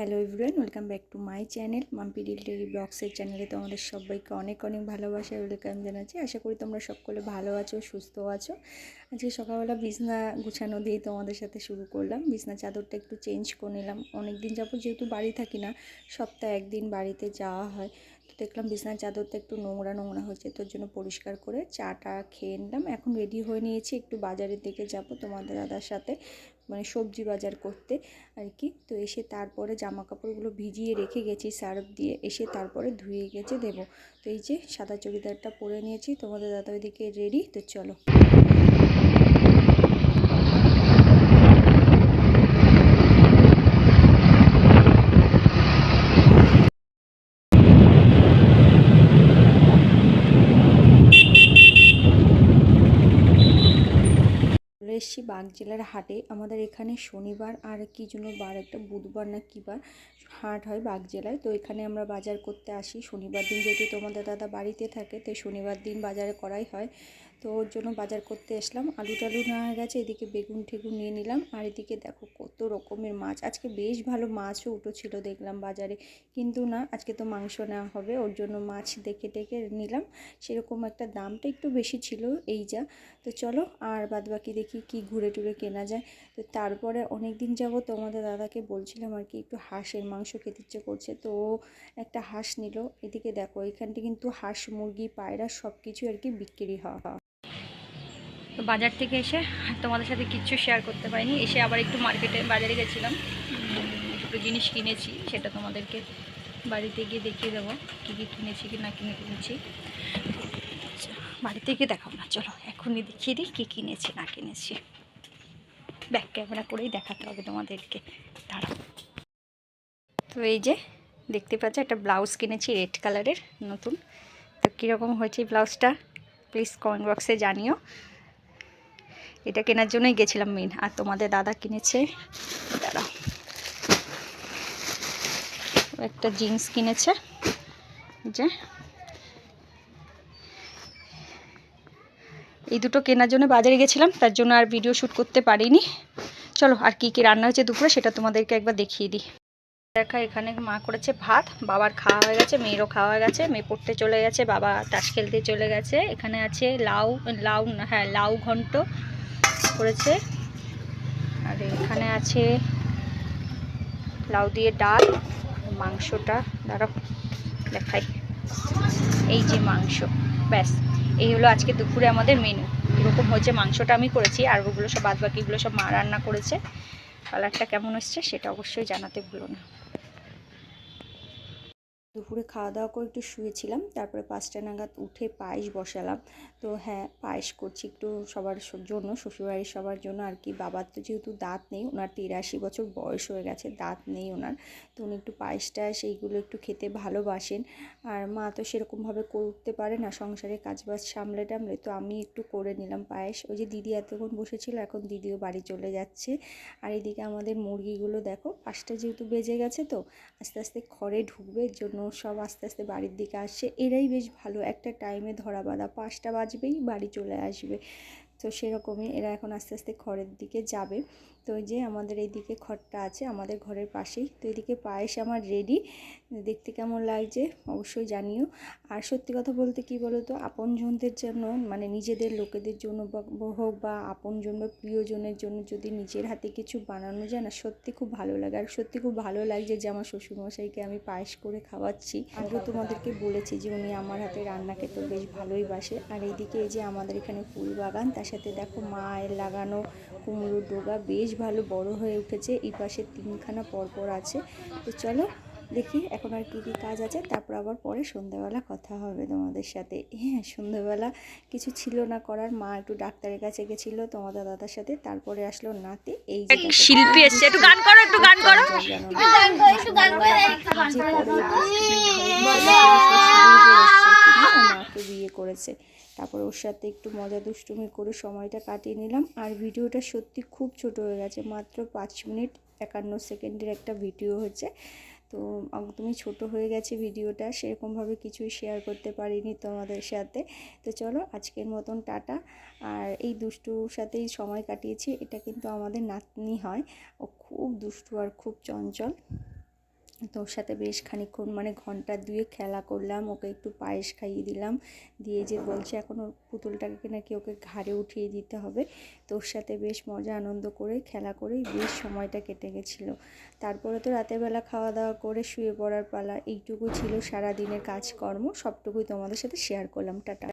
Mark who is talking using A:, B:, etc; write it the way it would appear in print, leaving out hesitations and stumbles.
A: Hello everyone, welcome back to my channel Mampi daily ব্লগসের চ্যানেলে তোমাদের সবাইকে অনেক অনেক ভালোবাসা ওয়েলকাম জানাচ্ছি। আশা করি তোমরা সকলে ভালো আছো, সুস্থ আছো। আজকে সকালবেলা বিছনা গুছানো দিয়ে তোমাদের সাথে শুরু করলাম। বিছনা চাদরটা একটু চেঞ্জ করে নিলাম। অনেক দিন যাবো যেহেতু বাড়ি থাকি না, সপ্তাহে একদিন বাড়িতে যাওয়া হয়, তো দেখলাম বিছনার চাদরটা একটু নোংরা নোংরা হয়েছে, তোর জন্য পরিষ্কার করে চাটা খেয়ে নিলাম। এখন রেডি হয়ে নিয়েছি, একটু বাজারের দিকে যাব তোমাদের দাদার সাথে, মানে সবজি বাজার করতে আর কি। তো এসে তারপরে জামা কাপড়গুলো ভিজিয়ে রেখে গেছি সার্ফ দিয়ে, এসে তারপরে ধুয়ে গেছে দেবো। তো এই যে সাদা চুড়িদারটা পরে নিয়েছি, তোমাদের দাদা ওইদিকে রেডি। তো চলো। চলে এসেছি বাগজেলার হাটে। আমাদের এখানে শনিবার আর কি জন্য বার, একটা বুধবার না কী বার হাট হয় বাগজেলায়। তো এখানে আমরা বাজার করতে আসি শনিবার দিন, যেহেতু তোমাদের দাদা বাড়িতে থাকে, তো শনিবার দিন বাজারে করাই হয়। তো ওর জন্য বাজার করতে আসলাম। আলু টালু নেওয়া হয়ে গেছে, এদিকে বেগুন ঠেগুন নিয়ে নিলাম। আর এদিকে দেখো কত রকমের মাছ, আজকে বেশ ভালো মাছও উঠেছিল দেখলাম বাজারে। কিন্তু না, আজকে তো মাংস নেওয়া হবে, ওর জন্য মাছ দেখে টেকে নিলাম। সেরকম একটা দামটা একটু বেশি ছিল এই যা। তো চলো আর বাদ বাকি দেখি কি ঘুরে টুরে কেনা যায়। তো তারপরে অনেক দিন যাবো তোমাদের দাদাকে বলছিলাম আর কি, একটু হাঁসের মাংস খেতে ইচ্ছে করছে, তো ও একটা হাঁস নিল। এদিকে দেখো এখানটি কিন্তু হাঁস, মুরগি, পায়রা সব কিছু আর কি বিক্রি হয়। তো বাজার থেকে এসে তোমাদের সাথে কিচ্ছু শেয়ার করতে পারিনি, এসে আবার একটু বাজারে গেছিলাম, একটু জিনিস কিনেছি, সেটা তোমাদেরকে বাড়িতে গিয়ে দেখিয়ে দেবো কী কী কিনেছি কি না কিনেছি। বাড়িতে গিয়ে দেখাবো না, চলো এখনই দেখিয়ে দিই কী কিনেছি না কিনেছি। ব্যাক ক্যামেরা করেই দেখাতে হবে তোমাদেরকে, দাঁড়াও। তো এই যে দেখতে পাচ্ছ, একটা ব্লাউজ কিনেছি রেড কালারের নতুন। তো কীরকম হয়েছে ব্লাউজটা প্লিজ কমেন্ট বক্সে জানিও। এটা কেনার জন্যই গেছিলাম মেন। আর তোমাদের দাদা কিনেছে, দাঁড়াও, একটা জিন্স কিনেছে। যে এই দুটো কেনার জন্য বাজারে গেছিলাম, তার জন্য আর ভিডিও শ্যুট করতে পারিনি। চলো আর কি কি রান্না হয়েছে দুপুরে সেটা তোমাদেরকে একবার দেখিয়ে দিই। দেখা, এখানে মা করেছে ভাত, বাবার খাওয়া হয়ে গেছে, মেয়েরও খাওয়া হয়ে গেছে, মেয়ে পড়তে চলে গেছে, বাবা তাস খেলতে চলে গেছে। এখানে আছে লাউ লাউ হ্যাঁ লাউ ঘন্ট করেছে। আর এখানে আছে লাউ দিয়ে ডাল, মাংসটা দাঁড়াও দেখাই, এই যে মাংস। ব্যাস, এই হলো আজকে দুপুরে আমাদের মেনু। এরকম হয়েছে, মাংসটা আমি করেছি, আর ওগুলো সব বাদ বাকিগুলো সব মা রান্না করেছে। কালারটা কেমন এসছে সেটা অবশ্যই জানাতে ভুলো না। দুপুরে খাওয়া দাওয়া করে একটু শুয়েছিলাম, তারপরে 5টা নাগাদ উঠে পায়েস বসালাম। তো হ্যাঁ, পায়েস করছি একটু সবার জন্য, শ্বশুরবাড়ির সবার জন্য আর কি। বাবার তো যেহেতু দাঁত নেই, ওনার 83 বছর বয়স হয়ে গেছে, দাঁত নেই ওনার, তো উনি একটু পায়েসটা সেইগুলো একটু খেতে ভালোবাসেন। আর মা তো সেরকমভাবে করতে পারে না, সংসারে কাজবাজ সামলে টামলে, তো আমি একটু করে নিলাম পায়েস। ওই যে দিদি এতক্ষণ বসেছিল, এখন দিদিও বাড়ি চলে যাচ্ছে। আর এদিকে আমাদের মুরগিগুলো দেখো, 5টা যেহেতু বেজে গেছে, তো আস্তে আস্তে ঘরে ঢুকবে, এর জন্য সব আস্তে আস্তে বাড়ির দিকে আসছে। এরাই বেশ ভালো, একটা টাইমে ধরা বাঁধা, 5টা বাজবেই বাড়ি চলে আসবে। তো সেরকমই এরা এখন আস্তে আস্তে ঘরের দিকে যাবে। তো ওই যে আমাদের এইদিকে ঘরটা আছে আমাদের ঘরের পাশেই। তো এদিকে পায়েস আমার রেডি, দেখতে কেমন লাগছে অবশ্যই জানিও। আর সত্যি কথা বলতে কি বলো তো, আপনজনদের জন্য, মানে নিজেদের লোকেদের জন্য হোক বা আপনজন বা প্রিয়জনের জন্য যদি নিজের হাতে কিছু বানানো যায় না, সত্যি খুব ভালো লাগে। আর সত্যি খুব ভালো লাগছে যে আমার শ্বশুরমশাইকে আমি পায়েস করে খাওয়াচ্ছি। আগেও তোমাদেরকে বলেছি যে উনি আমার হাতে রান্না খেতে বেশ ভালোই বাসে। আর এইদিকে এই যে আমাদের এখানে ফুল বাগান, তার সাথে দেখো মায়ের লাগানো কুমড়োর ডোগা বেশ ভালো বড় হয়ে উঠেছে, এই পাশে 3খানা পরপর আছে। তো চলো দেখি এখন আর কি কি কাজ আছে, তারপর আবার পরে সন্ধ্যাবেলা কথা হবে তোমাদের সাথে। হ্যাঁ, সন্ধ্যাবেলা কিছু ছিল না করার, মা একটু ডাক্তারের কাছে গেছিলো তোমাদের দাদার সাথে, তারপরে আসলো নাতি। এই যে শিল্পী এসছে, একটু গান করো, একটু গান করো, মাকে বিয়ে করেছে। তারপর ওর সাথে একটু মজা দুষ্টুমি করে সময়টা কাটিয়ে নিলাম। আর ভিডিওটা সত্যি খুব ছোট হয়ে গেছে, মাত্র 5 মিনিট 51 সেকেন্ডের একটা ভিডিও হচ্ছে। তো একদমই ছোট হয়ে গেছে ভিডিওটা, সেরকমভাবে কিছুই শেয়ার করতে পারিনি তোমাদের সাথে। তো চলো আজকের মতন টাটা। আর এই দুষ্টুর সাথেই সময় কাটিয়েছি। এটা কিন্তু আমাদের নাতনি হয়, ও খুব দুষ্টু আর খুব চঞ্চল। তো ওর সাথে বেশ খানিকক্ষণ মানে ঘন্টা দুয়ে খেলা করলাম, ওকে একটু পায়েস খাইয়ে দিলাম, দিয়ে যে বলছে এখন ওর পুতুলটাকে নাকি ওকে ঘাড়ে উঠিয়ে দিতে হবে। তো ওর সাথে বেশ মজা আনন্দ করে খেলা করেই বেশ সময়টা কেটে গেছিলো। তারপরে তো রাতের বেলা খাওয়া দাওয়া করে শুয়ে পড়ার পালা। এইটুকু ছিল সারা দিনের কাজকর্ম, সবটুকুই তোমাদের সাথে শেয়ার করলাম। টাটা।